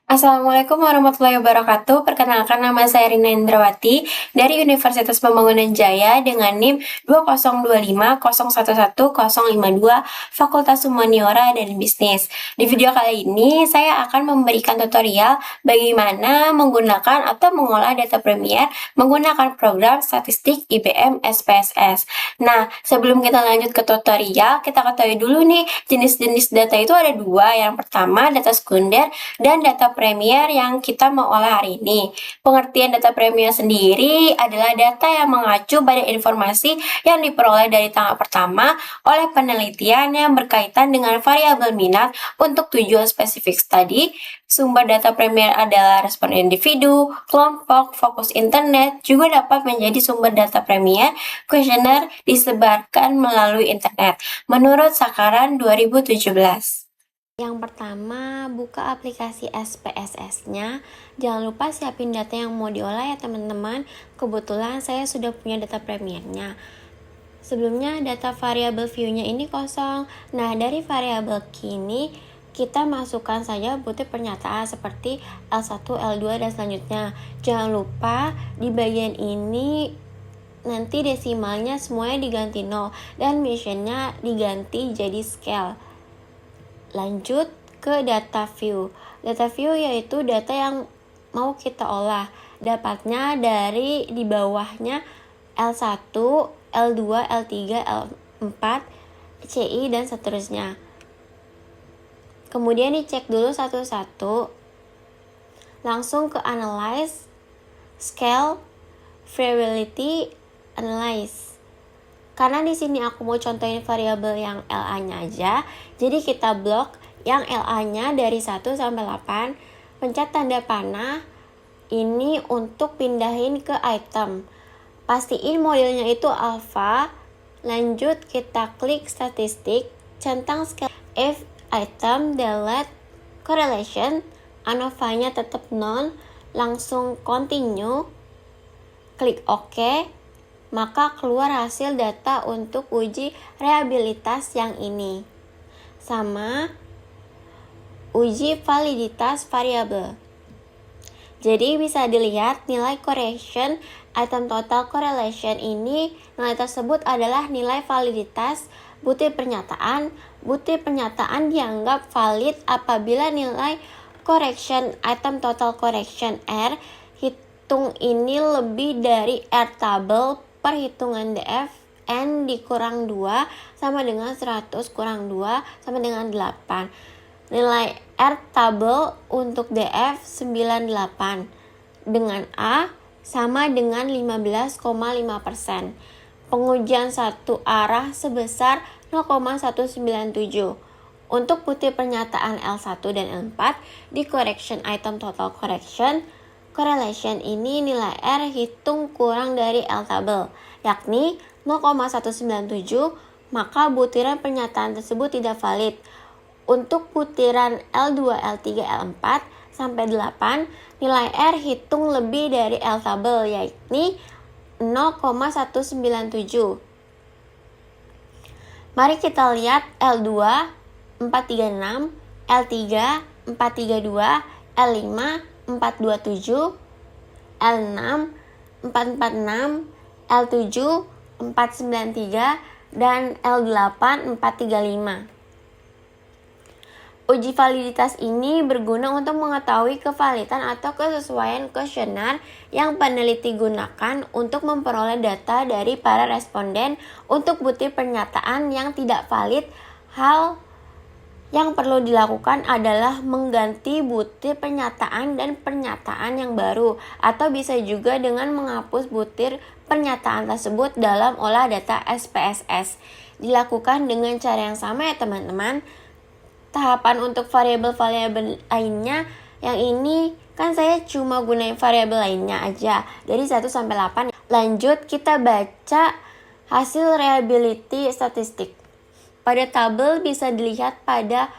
Assalamualaikum warahmatullahi wabarakatuh. Perkenalkan nama saya Rina Indrawati dari Universitas Pembangunan Jaya dengan NIM 2025011052 Fakultas Humaniora dan Bisnis. Di video kali ini saya akan memberikan tutorial bagaimana menggunakan atau mengolah data Premier menggunakan program statistik IBM SPSS. Nah, sebelum kita lanjut ke tutorial, kita ketahui dulu nih jenis-jenis data itu ada dua. Yang pertama data sekunder dan data Premier yang kita mau olah hari ini. Pengertian data Premier sendiri adalah data yang mengacu pada informasi yang diperoleh dari tahap pertama oleh penelitian yang berkaitan dengan variabel minat untuk tujuan spesifik studi. Sumber data Premier adalah respon individu, kelompok, fokus internet, juga dapat menjadi sumber data Premier kuesioner disebarkan melalui internet, menurut Sakaran 2017. Yang pertama, buka aplikasi SPSS-nya. Jangan lupa siapin data yang mau diolah ya teman-teman. Kebetulan saya sudah punya data Premiernya. Sebelumnya data variabel view-nya ini kosong. Nah, dari variabel key ini kita masukkan saja butir pernyataan seperti L1, L2, dan selanjutnya. Jangan lupa di bagian ini nanti desimalnya semuanya diganti 0 dan mentionnya diganti jadi scale. Lanjut ke data view. Data view yaitu data yang mau kita olah. Dapatnya dari di bawahnya L1, L2, L3, L4, CI, dan seterusnya. Kemudian dicek dulu satu-satu. Langsung ke analyze, scale, variability, analyze. Karena di sini aku mau contohin variabel yang LA-nya aja, jadi kita blok yang LA-nya dari 1 sampai 8, pencet tanda panah, ini untuk pindahin ke item. Pastiin modelnya itu alpha, lanjut kita klik statistik, centang scale if item delete correlation, ANOVA-nya tetap none, langsung continue, klik OK, maka keluar hasil data untuk uji reliabilitas yang ini. Sama uji validitas variabel. Jadi bisa dilihat nilai correlation item total correlation ini, nilai tersebut adalah nilai validitas butir pernyataan. Butir pernyataan dianggap valid apabila nilai correction item total correction R hitung ini lebih dari R tabel perhitungan DF N dikurang 2 sama dengan 100 kurang 2 sama dengan 8. Nilai R tabel untuk DF 98 dengan A sama dengan 15,5%. Pengujian satu arah sebesar 0,197. Untuk butir pernyataan L1 dan L4 di correction item total correlation ini nilai R hitung kurang dari L tabel, yakni 0,197, maka butiran pernyataan tersebut tidak valid. Untuk butiran L2, L3, L4 sampai 8, nilai R hitung lebih dari L tabel, yakni 0,197. Mari kita lihat L2 436, L3 432, L5 427, L6 446, L7 493, dan L8 435. Uji validitas ini berguna untuk mengetahui kevalidan atau kesesuaian kuesioner yang peneliti gunakan untuk memperoleh data dari para responden untuk butir pernyataan yang tidak valid. Hal yang perlu dilakukan adalah mengganti butir pernyataan dan pernyataan yang baru, atau bisa juga dengan menghapus butir pernyataan tersebut dalam olah data SPSS. Dilakukan dengan cara yang sama ya teman-teman. Tahapan untuk variabel-variabel lainnya, yang ini kan saya cuma gunain variabel lainnya aja dari 1 sampai 8. Lanjut kita baca hasil reliability statistik. Pada tabel bisa dilihat pada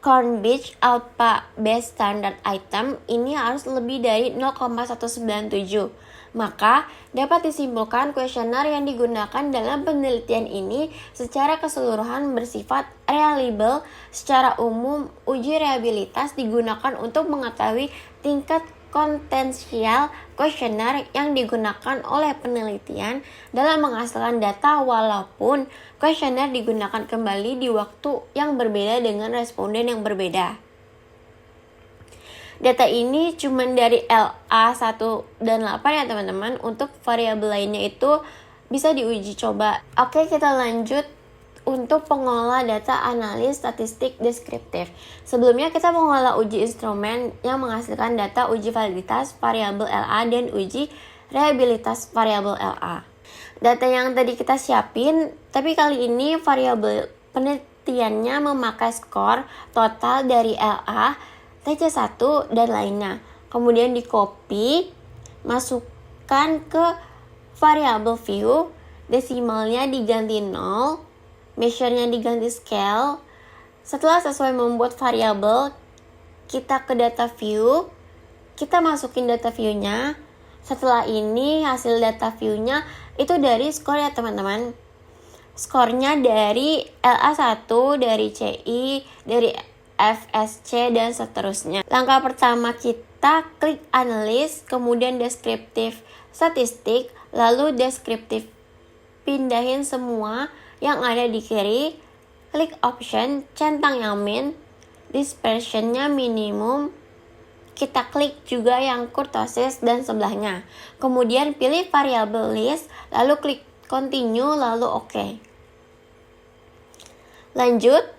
Cronbridge Alpha Base Standard Item ini harus lebih dari 0,197. Maka, dapat disimpulkan kuesioner yang digunakan dalam penelitian ini secara keseluruhan bersifat reliable. Secara umum, uji reliabilitas digunakan untuk mengetahui tingkat kontensial kuesioner yang digunakan oleh penelitian dalam menghasilkan data, walaupun kuesioner digunakan kembali di waktu yang berbeda dengan responden yang berbeda. Data ini cuma dari LA 1 dan 8 ya teman-teman. Untuk variabel lainnya itu bisa diuji coba. Oke, kita lanjut untuk pengolah data analis statistik deskriptif. Sebelumnya kita mengolah uji instrumen yang menghasilkan data uji validitas variabel LA dan uji reliabilitas variabel LA. Data yang tadi kita siapin, tapi kali ini variabel penelitiannya memakai skor total dari LA, TC1 dan lainnya. Kemudian di copy, masukkan ke variabel view, desimalnya diganti 0, measure-nya diganti scale. Setelah selesai membuat variabel, kita ke data view, kita masukin data view-nya. Setelah ini hasil data view-nya itu dari skor ya teman-teman. Skornya dari LA1, dari CI, dari FSC dan seterusnya. Langkah pertama kita klik analis, kemudian deskriptif statistik, lalu deskriptif pindahin semua yang ada di kiri, klik option, centang yang min, dispersionnya minimum, kita klik juga yang kurtosis dan sebelahnya. Kemudian pilih variabel list, lalu klik continue, lalu oke. Lanjut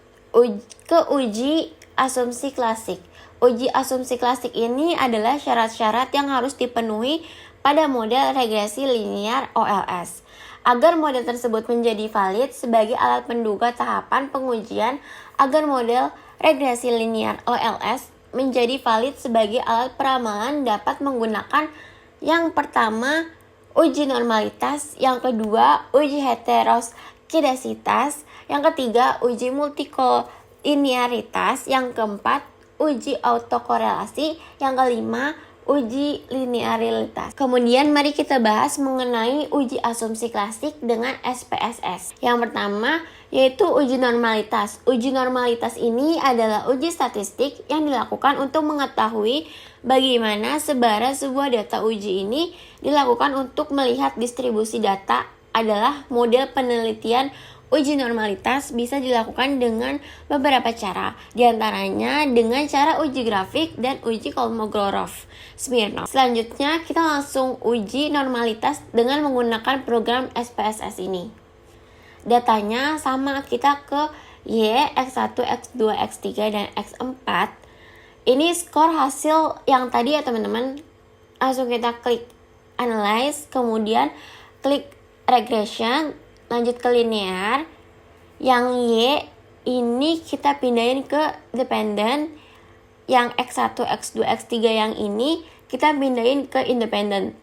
ke uji asumsi klasik. Uji asumsi klasik ini adalah syarat-syarat yang harus dipenuhi pada model regresi linear OLS. Agar model tersebut menjadi valid sebagai alat penduga tahapan pengujian, agar model regresi linear OLS menjadi valid sebagai alat peramalan dapat menggunakan yang pertama, uji normalitas, yang kedua, uji heteroskidasitas, yang ketiga, uji multikolinearitas, yang keempat, uji autokorelasi, yang kelima, uji linearitas. Kemudian mari kita bahas mengenai uji asumsi klasik dengan SPSS. Yang pertama yaitu uji normalitas. Uji normalitas ini adalah uji statistik yang dilakukan untuk mengetahui bagaimana sebaran sebuah data. Uji ini dilakukan untuk melihat distribusi data. Adalah model penelitian. Uji normalitas bisa dilakukan dengan beberapa cara, diantaranya dengan cara uji grafik dan uji Kolmogorov-Smirnov. Selanjutnya kita langsung uji normalitas dengan menggunakan program SPSS ini. Datanya sama, kita ke Y, X1, X2, X3, dan X4. Ini skor hasil yang tadi ya teman-teman. Langsung kita klik analyze, kemudian klik regression, lanjut ke linear. Yang Y ini kita pindahin ke dependent. Yang X1, X2, X3 yang ini kita pindahin ke independent.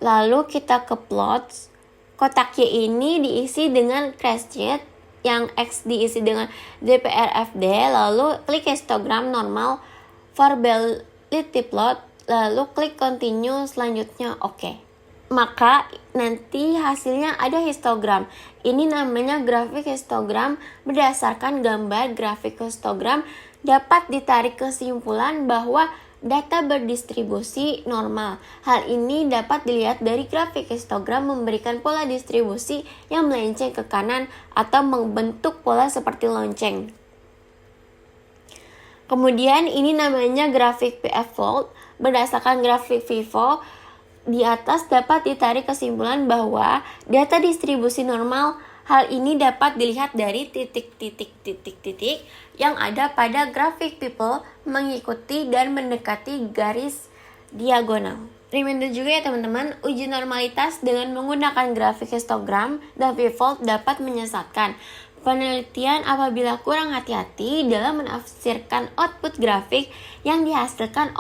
Lalu kita ke plots. Kotak Y ini diisi dengan Crescent, yang X diisi dengan DPRFD. Lalu klik histogram normal variability plot, lalu klik continue, selanjutnya oke. Maka nanti hasilnya ada histogram. Ini namanya grafik histogram. Berdasarkan gambar grafik histogram dapat ditarik kesimpulan bahwa data berdistribusi normal. Hal ini dapat dilihat dari grafik histogram memberikan pola distribusi yang melenceng ke kanan atau membentuk pola seperti lonceng. Kemudian ini namanya grafik PF-fold. Berdasarkan grafik FIFO di atas dapat ditarik kesimpulan bahwa data distribusi normal. Hal ini dapat dilihat dari titik-titik yang ada pada grafik people mengikuti dan mendekati garis diagonal. Reminder juga ya teman-teman, uji normalitas dengan menggunakan grafik histogram dan FIFO dapat menyesatkan penelitian apabila kurang hati-hati dalam menafsirkan output grafik yang dihasilkan.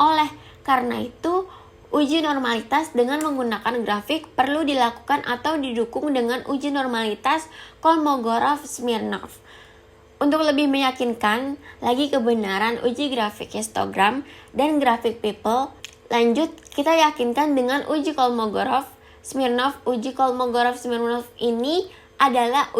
Karena itu, uji normalitas dengan menggunakan grafik perlu dilakukan atau didukung dengan uji normalitas Kolmogorov-Smirnov. Untuk lebih meyakinkan lagi kebenaran uji grafik histogram dan grafik people, Lanjut, kita yakinkan dengan uji Kolmogorov-Smirnov. Uji Kolmogorov-Smirnov ini adalah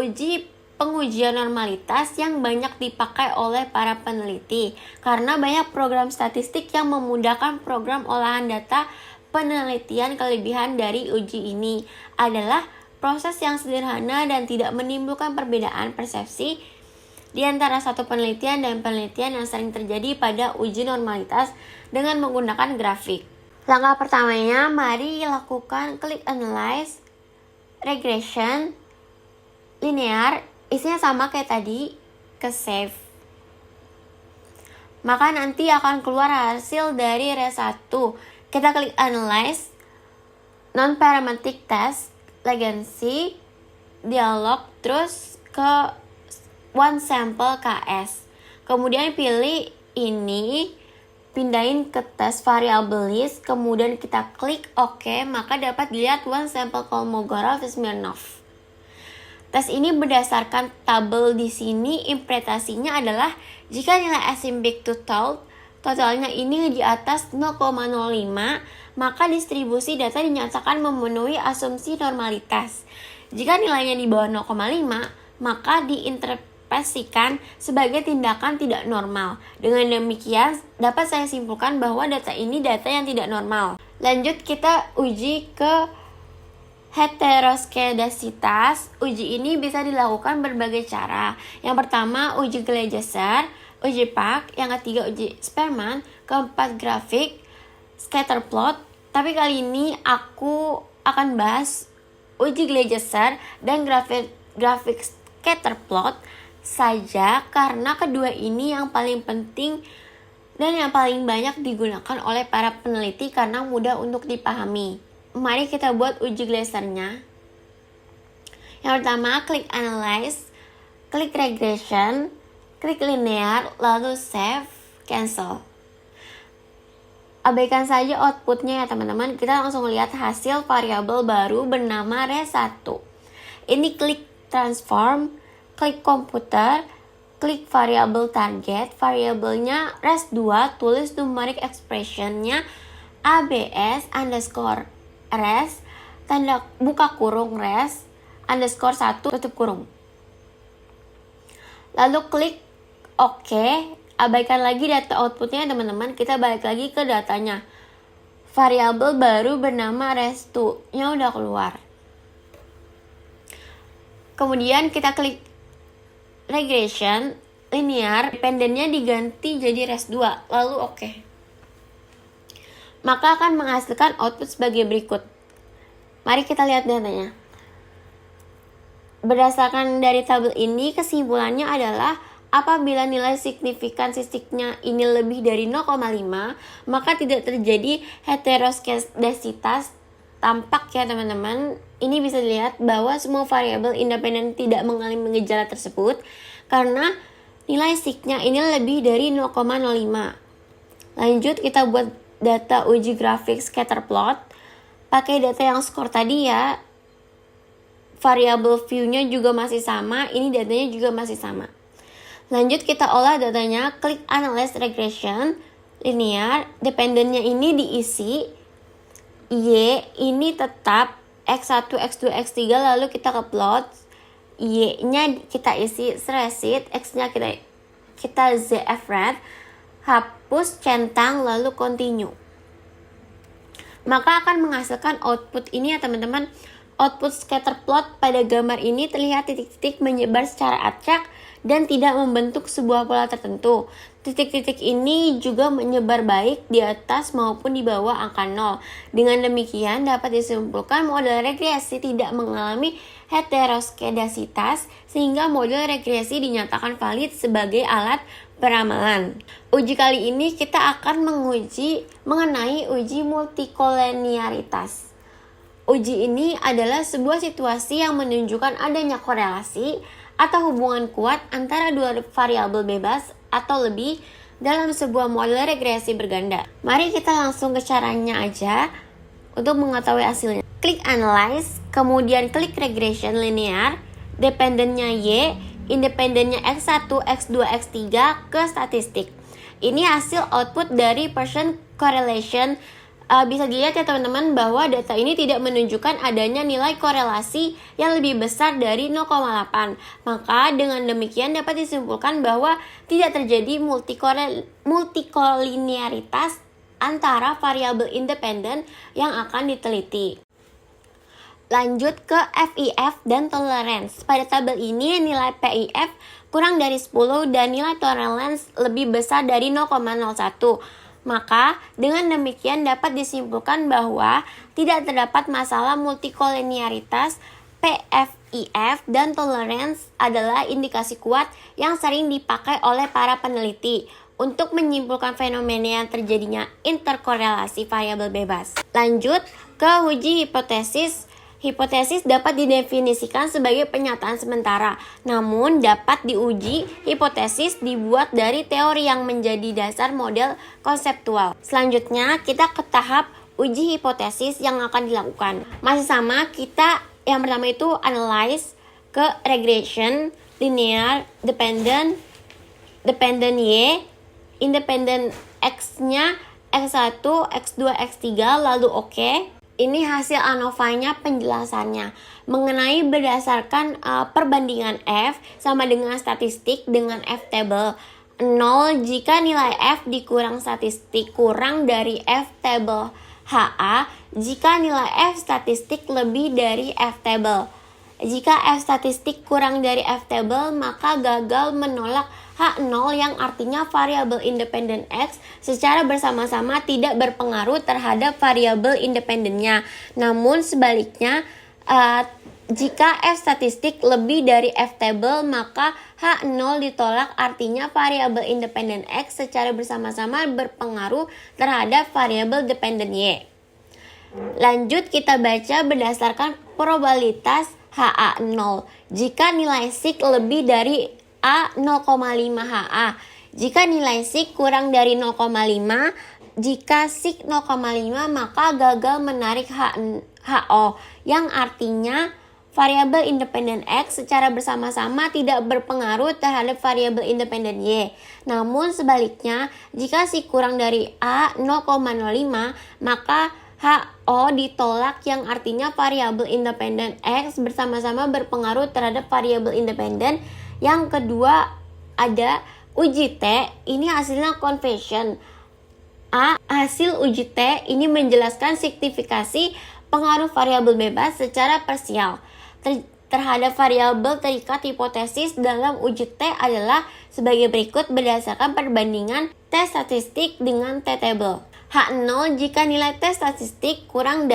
pengujian normalitas yang banyak dipakai oleh para peneliti karena banyak program statistik yang memudahkan program olahan data penelitian. Kelebihan dari uji ini adalah proses yang sederhana dan tidak menimbulkan perbedaan persepsi di antara satu penelitian dan penelitian yang sering terjadi pada uji normalitas dengan menggunakan grafik. Langkah pertamanya, mari lakukan click analyze, regression, linear. Isinya sama kayak tadi, ke save. Maka nanti akan keluar hasil dari RES1. Kita klik analyze, non-parametric test, legacy, dialog, terus ke one sample KS. Kemudian pilih ini, pindahin ke tes variable list, kemudian kita klik OK, maka dapat dilihat one sample Kolmogorov-Smirnov. Tes ini berdasarkan tabel di sini. Interpretasinya adalah jika nilai asymptotic totalnya ini di atas 0,05, maka distribusi data dinyatakan memenuhi asumsi normalitas. Jika nilainya di bawah 0,5, maka diinterpretasikan sebagai tindakan tidak normal. Dengan demikian, dapat saya simpulkan bahwa data ini data yang tidak normal. Lanjut, kita uji ke heteroskedasitas. Uji ini bisa dilakukan berbagai cara. Yang pertama, uji Gleiser, uji Pak. Yang ketiga, uji Spearman. Keempat, grafik scatter plot. Tapi kali ini aku akan bahas uji Gleiser dan grafik scatter plot saja, karena kedua ini yang paling penting dan yang paling banyak digunakan oleh para peneliti karena mudah untuk dipahami. Mari kita buat uji Gleisernya. Yang pertama, klik analyze, klik regression, klik linear, lalu save, cancel. Abaikan saja outputnya ya teman-teman. Kita langsung lihat hasil variabel baru bernama RES1. Ini klik transform, klik komputer, klik variabel target. Variabelnya RES2, tulis numeric expressionnya ABS underscore res, tanda buka kurung res, underscore 1, tutup kurung. Lalu klik OK. Abaikan lagi data outputnya teman-teman. Kita balik lagi ke datanya. Variabel baru bernama res2 nya udah keluar. Kemudian kita klik regression, linear, dependennya diganti jadi res2, lalu OK. Maka akan menghasilkan output sebagai berikut. Mari kita lihat datanya. Berdasarkan dari tabel ini, kesimpulannya adalah apabila nilai signifikansitasnya ini lebih dari 0,5, maka tidak terjadi heteroskedasitas tampak ya teman-teman. Ini bisa dilihat bahwa semua variabel independen tidak mengalami gejala tersebut karena nilai signya ini lebih dari 0,05. Lanjut, kita buat data uji grafik scatter plot. Pakai data yang skor tadi ya. Variabel view-nya juga masih sama. Ini datanya juga masih sama. Lanjut, kita olah datanya. Klik analyze regression, linear. Dependennya ini diisi. Y ini tetap X1, X2, X3. Lalu kita ke plot. Y-nya kita isi sresit. X-nya kita ZF-red. Hapus, centang, lalu continue. Maka akan menghasilkan output ini ya teman-teman. Output scatter plot pada gambar ini terlihat titik-titik menyebar secara acak dan tidak membentuk sebuah pola tertentu. Titik-titik ini juga menyebar baik di atas maupun di bawah angka 0. Dengan demikian dapat disimpulkan model regresi tidak mengalami heteroskedasitas sehingga model regresi dinyatakan valid sebagai alat peramalan. Uji kali ini kita akan menguji mengenai uji multikolenialitas. Uji ini adalah sebuah situasi yang menunjukkan adanya korelasi atau hubungan kuat antara dua variabel bebas atau lebih dalam sebuah model regresi berganda. Mari kita langsung ke caranya aja untuk mengetahui hasilnya. Klik analyze, kemudian klik regression linear, dependennya Y, independennya X1, X2, X3 ke statistik. Ini hasil output dari Pearson correlation Bisa dilihat ya teman-teman bahwa data ini tidak menunjukkan adanya nilai korelasi yang lebih besar dari 0,8. Maka dengan demikian dapat disimpulkan bahwa tidak terjadi multikolinearitas antara variabel independen yang akan diteliti. Lanjut ke FIF dan tolerance. Pada tabel ini nilai PIF kurang dari 10 dan nilai tolerance lebih besar dari 0,01. Maka dengan demikian dapat disimpulkan bahwa tidak terdapat masalah multikolinearitas. PFIF dan tolerance adalah indikasi kuat yang sering dipakai oleh para peneliti untuk menyimpulkan fenomena yang terjadinya interkorelasi variabel bebas. Lanjut ke uji hipotesis. Hipotesis dapat didefinisikan sebagai pernyataan sementara, namun dapat diuji. Hipotesis dibuat dari teori yang menjadi dasar model konseptual. Selanjutnya kita ke tahap uji hipotesis yang akan dilakukan. Masih sama, kita yang pertama itu analyze ke regression, linear, dependent Y, independent X-nya X1, X2, X3, lalu oke. Ini hasil ANOVA-nya penjelasannya mengenai berdasarkan perbandingan F sama dengan statistik dengan F table 0 jika nilai F dikurang statistik kurang dari F table HA jika nilai F statistik lebih dari F table. Jika F statistik kurang dari F table, maka gagal menolak H0 yang artinya variabel independen X secara bersama-sama tidak berpengaruh terhadap variabel independennya. Namun sebaliknya, jika F statistik lebih dari F table, maka H0 ditolak artinya variabel independen X secara bersama-sama berpengaruh terhadap variabel dependen Y. Lanjut kita baca berdasarkan probabilitas HA0 jika nilai SIK lebih dari A 0,5 HA. Jika nilai SIK kurang dari 0,5, jika SIK 0,5 maka gagal menarik HO yang artinya variabel independen X secara bersama-sama tidak berpengaruh terhadap variabel independen Y. Namun sebaliknya, jika SIK kurang dari A 0,05 maka HO ditolak yang artinya variabel independen X bersama-sama berpengaruh terhadap variabel independen. Yang kedua ada uji T, ini hasilnya conversion. Hasil uji T ini menjelaskan signifikasi pengaruh variabel bebas secara parsial terhadap variabel terikat. Hipotesis dalam uji T adalah sebagai berikut berdasarkan perbandingan T statistik dengan T table. H0 jika nilai T statistik kurang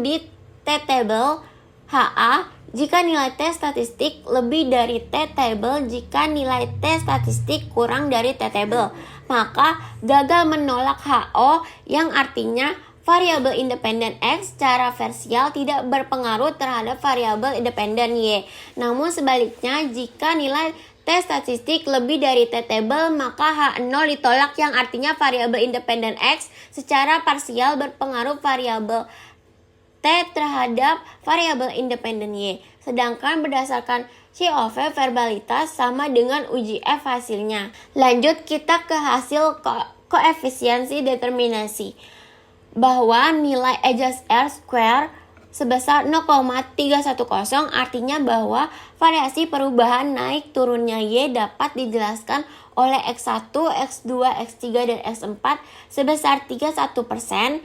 di T table. HA jika nilai T statistik lebih dari T table. Jika nilai T statistik kurang dari T table, maka gagal menolak HO yang artinya variabel independen X secara parsial tidak berpengaruh terhadap variabel independen Y. Namun sebaliknya, jika nilai T statistik lebih dari T table, maka H0 ditolak yang artinya variabel independen X secara parsial berpengaruh variabel T terhadap variabel independen Y. Sedangkan berdasarkan COV verbalitas sama dengan uji F hasilnya. Lanjut kita ke hasil koefisiensi determinasi. Bahwa nilai adjust R square sebesar 0,310 artinya bahwa variasi perubahan naik turunnya Y dapat dijelaskan oleh X1, X2, X3, dan X4 sebesar 31%,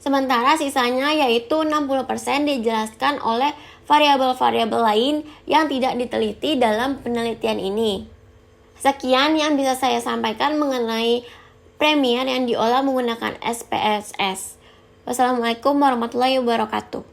sementara sisanya yaitu 60% dijelaskan oleh variabel-variabel lain yang tidak diteliti dalam penelitian ini. Sekian yang bisa saya sampaikan mengenai Premiere yang diolah menggunakan SPSS. Wassalamualaikum warahmatullahi wabarakatuh.